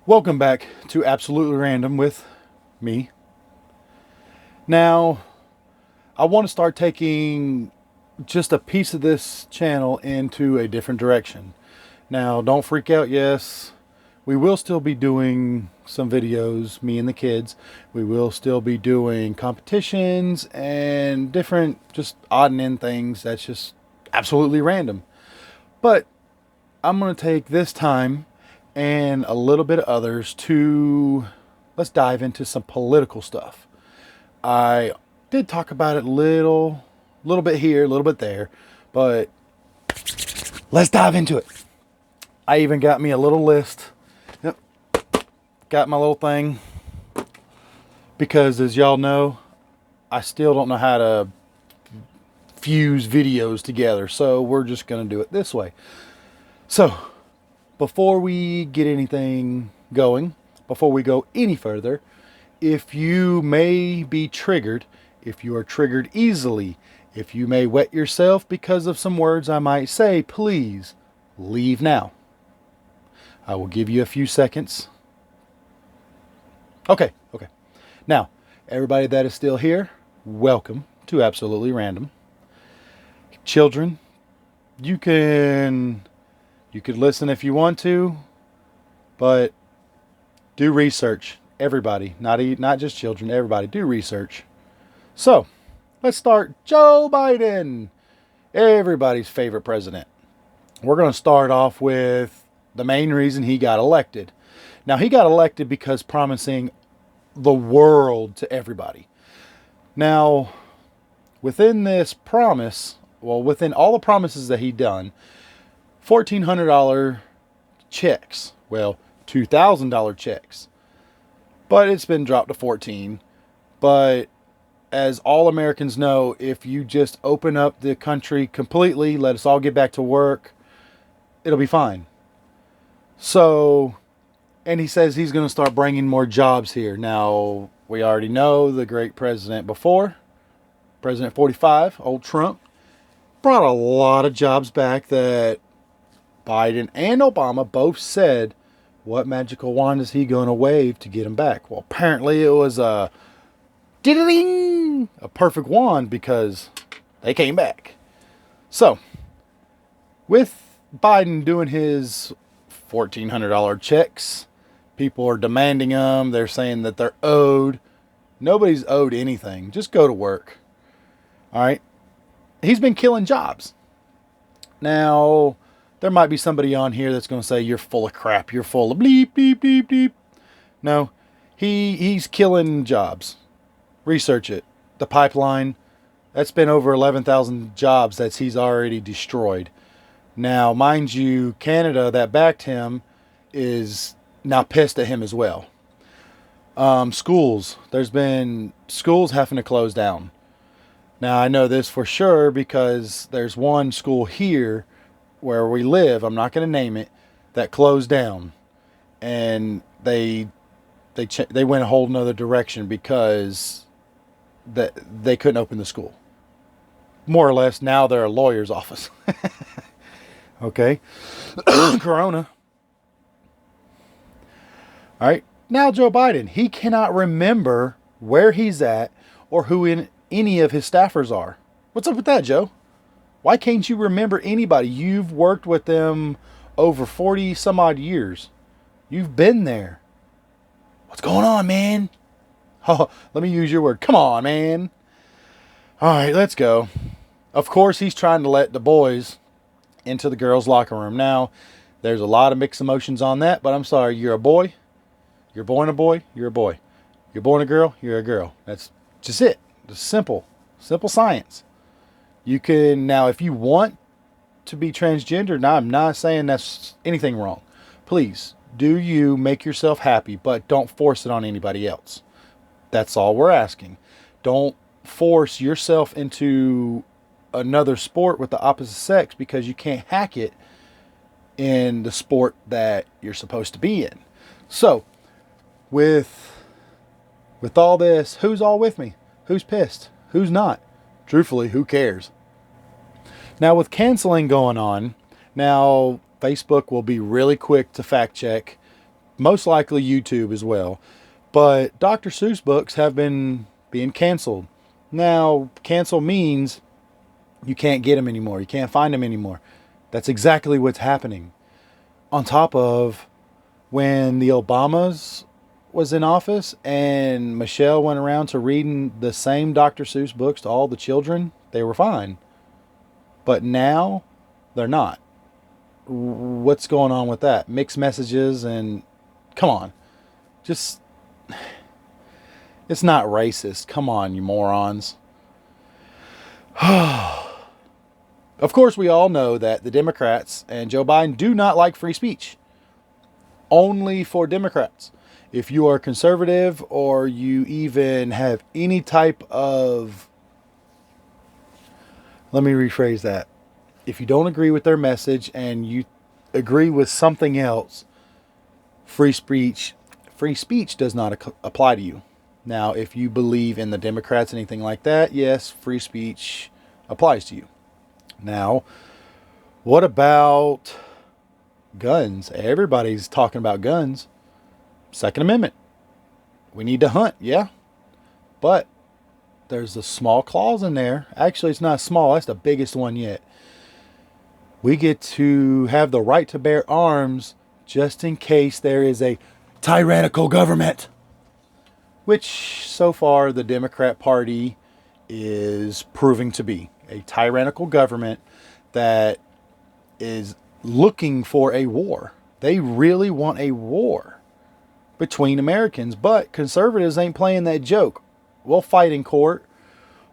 Welcome back to Absolutely Random with me. Now, I want to start taking just a piece of this channel into a different direction. Now, don't freak out. Yes, we will still be doing some videos, me and the kids. We will still be doing competitions and different just odd and end things that's just absolutely random. But I'm going to take this time and a little bit of others to let's dive into some political stuff. I did talk about it little bit here, a little bit there, but let's dive into it. I even got me a little list. Yep. Got my little thing because as y'all know, I still don't know how to fuse videos together. So we're just going to do it this way. So before we get anything going, before we go any further, if you may be triggered, if you are triggered easily, if you may wet yourself because of some words I might say, please leave now. I will give you a few seconds. Okay. Now, everybody that is still here, welcome to Absolutely Random. Children, you could listen if you want to, but do research. Everybody, not just children, everybody, do research. So, let's start. Joe Biden, everybody's favorite president. We're going to start off with the main reason he got elected. Now, he got elected because promising the world to everybody. Now, within this promise, within all the promises that he done, $1,400 checks, $2,000 checks, but it's been dropped to 14. But as all Americans know, if you just open up the country completely, let us all get back to work, it'll be fine. So, and he says he's going to start bringing more jobs here. Now, we already know the great president before, President 45, old Trump, brought a lot of jobs back that Biden and Obama both said, what magical wand is he going to wave to get him back? Well, apparently it was a perfect wand because they came back. So, with Biden doing his $1,400 checks, people are demanding them. They're saying that they're owed. Nobody's owed anything. Just go to work. All right. He's been killing jobs. Now, there might be somebody on here that's going to say, you're full of crap. You're full of bleep, bleep, bleep, bleep. No, he's killing jobs. Research it. The pipeline, that's been over 11,000 jobs that he's already destroyed. Now, mind you, Canada that backed him is now pissed at him as well. Schools. There's been schools having to close down. Now, I know this for sure because there's one school here where we live, I'm not going to name it, that closed down. And they went a whole nother direction because they couldn't open the school. More or less, now they're a lawyer's office. Okay. Corona. All right. Now Joe Biden, he cannot remember where he's at or who any of his staffers are. What's up with that, Joe? Why can't you remember anybody? You've worked with them over 40 some odd years. You've been there. What's going on, man? Oh, let me use your word. Come on, man. All right, let's go. Of course, he's trying to let the boys into the girls' locker room. Now, there's a lot of mixed emotions on that, but I'm sorry. You're a boy. You're born a boy. You're a boy. You're born a girl. You're a girl. That's just it. Just simple science. You can, now, if you want to be transgender, now I'm not saying that's anything wrong. Please, do you make yourself happy, but don't force it on anybody else. That's all we're asking. Don't force yourself into another sport with the opposite sex because you can't hack it in the sport that you're supposed to be in. So, with all this, who's all with me? Who's pissed? Who's not? Truthfully, who cares? Now, with canceling going on, now Facebook will be really quick to fact check most likely YouTube as well. But Dr. Seuss books have been being canceled. Now, cancel means you can't get them anymore. You can't find them anymore. That's exactly what's happening. On top of when the Obamas was in office and Michelle went around to reading the same Dr. Seuss books to all the children, they were fine. But now they're not. What's going on with that? Mixed messages and come on. Just, it's not racist. Come on, you morons. Of course, we all know that the Democrats and Joe Biden do not like free speech. Only for Democrats. If you are conservative or you even have any type of, let me rephrase that. If you don't agree with their message and you agree with something else, free speech does not apply to you. Now, if you believe in the Democrats, anything like that, yes, free speech applies to you. Now, what about guns? Everybody's talking about guns. Second Amendment. We need to hunt, yeah. But there's a small clause in there. Actually, it's not small. That's the biggest one yet. We get to have the right to bear arms just in case there is a tyrannical government. Which, so far, the Democrat Party is proving to be a tyrannical government that is looking for a war. They really want a war between Americans, but conservatives ain't playing that joke. We'll fight in court.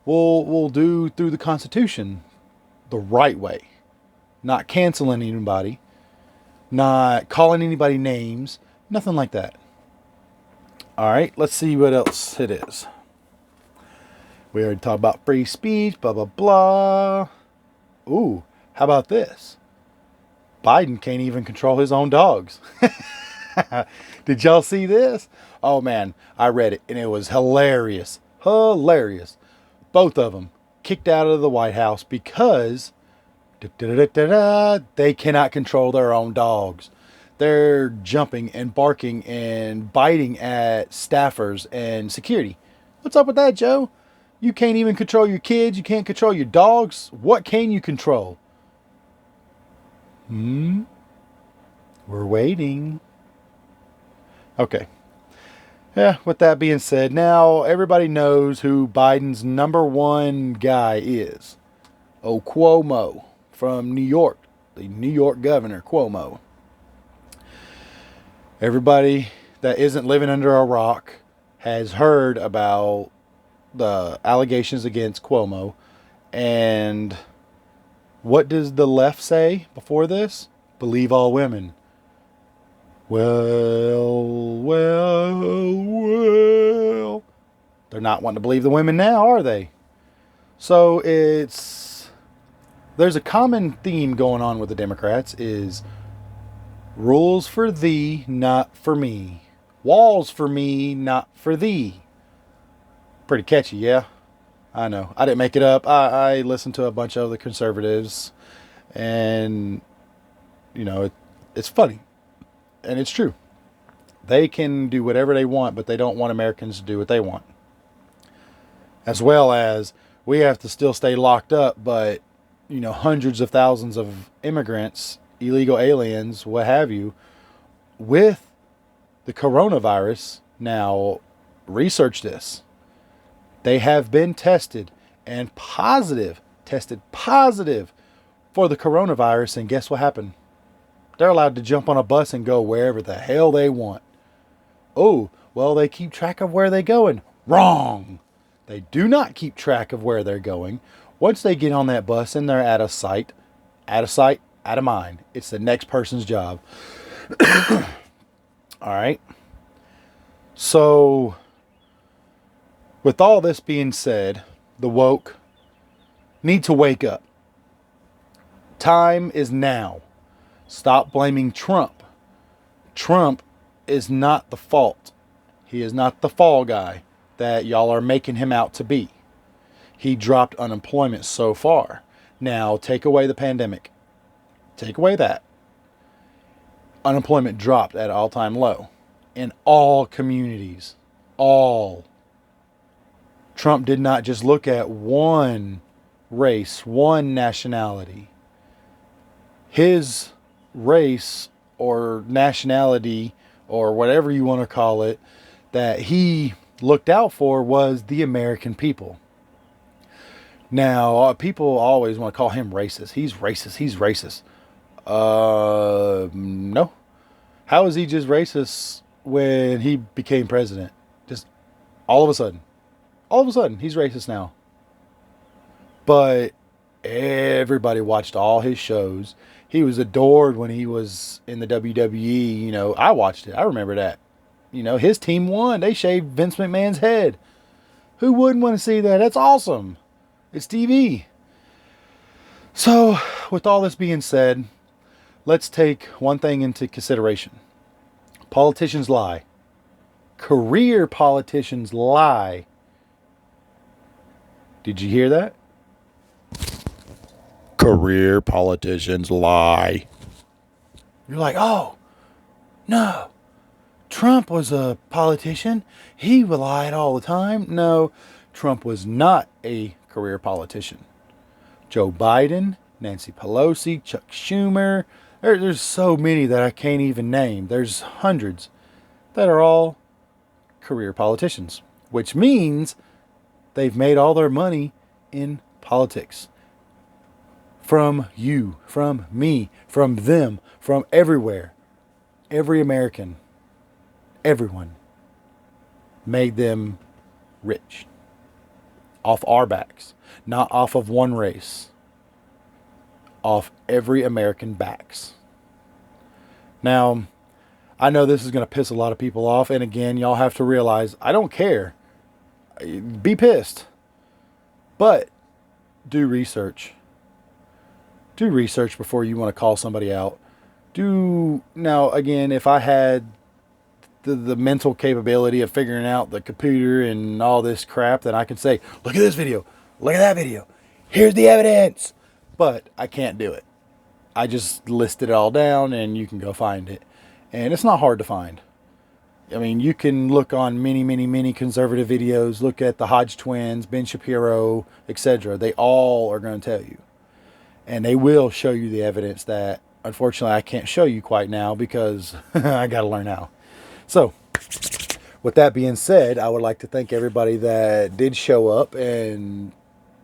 We'll do through the Constitution the right way. Not canceling anybody, not calling anybody names, nothing like that. All right, let's see what else it is. We already talked about free speech, blah, blah, blah. Ooh, how about this? Biden can't even control his own dogs. Did y'all see this? Oh man, I read it and it was hilarious. Hilarious. Both of them kicked out of the White House because they cannot control their own dogs. They're jumping and barking and biting at staffers and security. What's up with that, Joe? You can't even control your kids. You can't control your dogs. What can you control? We're waiting. Okay. Yeah, with that being said, now everybody knows who Biden's number one guy is. Oh, Cuomo from New York. The New York governor, Cuomo. Everybody that isn't living under a rock has heard about the allegations against Cuomo. And what does the left say before this? Believe all women. Well. They're not wanting to believe the women now, are they? So there's a common theme going on with the Democrats is rules for thee, not for me. Walls for me, not for thee. Pretty catchy, yeah? I know. I didn't make it up. I listened to a bunch of the conservatives and, you know, it's funny. And it's true. They can do whatever they want, but they don't want Americans to do what they want. As well as we have to still stay locked up, but, you know, hundreds of thousands of immigrants, illegal aliens, what have you, with the coronavirus. Now, research this. They have been tested positive for the coronavirus. And guess what happened? They're allowed to jump on a bus and go wherever the hell they want. Oh, well, they keep track of where they're going. Wrong. They do not keep track of where they're going. Once they get on that bus and they're out of sight, out of mind. It's the next person's job. All right. So, with all this being said, the woke need to wake up. Time is now. Stop blaming Trump. Trump is not the fault. He is not the fall guy that y'all are making him out to be. He dropped unemployment so far. Now, take away the pandemic. Take away that. unemployment dropped at an all-time low in all communities. All. Trump did not just look at one race, one nationality. His race or nationality or whatever you want to call it that he looked out for was the American people. Now, people always want to call him racist. He's racist. He's racist. No. How is he just racist when he became president? Just all of a sudden. All of a sudden, he's racist now. But everybody watched all his shows. He was adored when he was in the WWE. You know, I watched it. I remember that. You know, his team won. They shaved Vince McMahon's head. Who wouldn't want to see that? That's awesome. It's TV. So, with all this being said, let's take one thing into consideration. Politicians lie. Career politicians lie. Did you hear that? Career politicians lie. You're like, oh, no. Trump was a politician. He lied all the time. No, Trump was not a career politician. Joe Biden, Nancy Pelosi, Chuck Schumer. There's so many that I can't even name. There's hundreds that are all career politicians, which means they've made all their money in politics. From you, from me, from them, from everywhere. Every American, everyone made them rich. Off our backs. Not off of one race. Off every American backs. Now, I know this is going to piss a lot of people off. And again, y'all have to realize, I don't care. Be pissed. But do research. Do research before you want to call somebody out. Now, again, if I had the mental capability of figuring out the computer and all this crap, then I can say, look at this video. Look at that video. Here's the evidence. But I can't do it. I just listed it all down and you can go find it. And it's not hard to find. I mean, you can look on many conservative videos. Look at the Hodge twins, Ben Shapiro, etc. They all are going to tell you. And they will show you the evidence that, unfortunately, I can't show you quite now because I got to learn how. So, with that being said, I would like to thank everybody that did show up and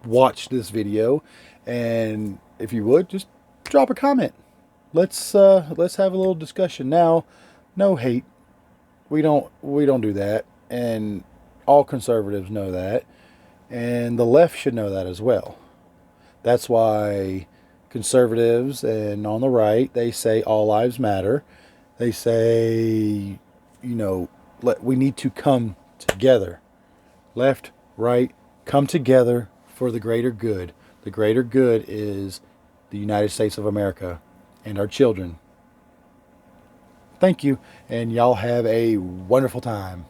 watch this video. And if you would, just drop a comment. Let's have a little discussion. Now, no hate. We don't do that. And all conservatives know that. And the left should know that as well. That's why conservatives and on the right, they say all lives matter. They say, we need to come together. Left, right, come together for the greater good. The greater good is the United States of America and our children. Thank you, and y'all have a wonderful time.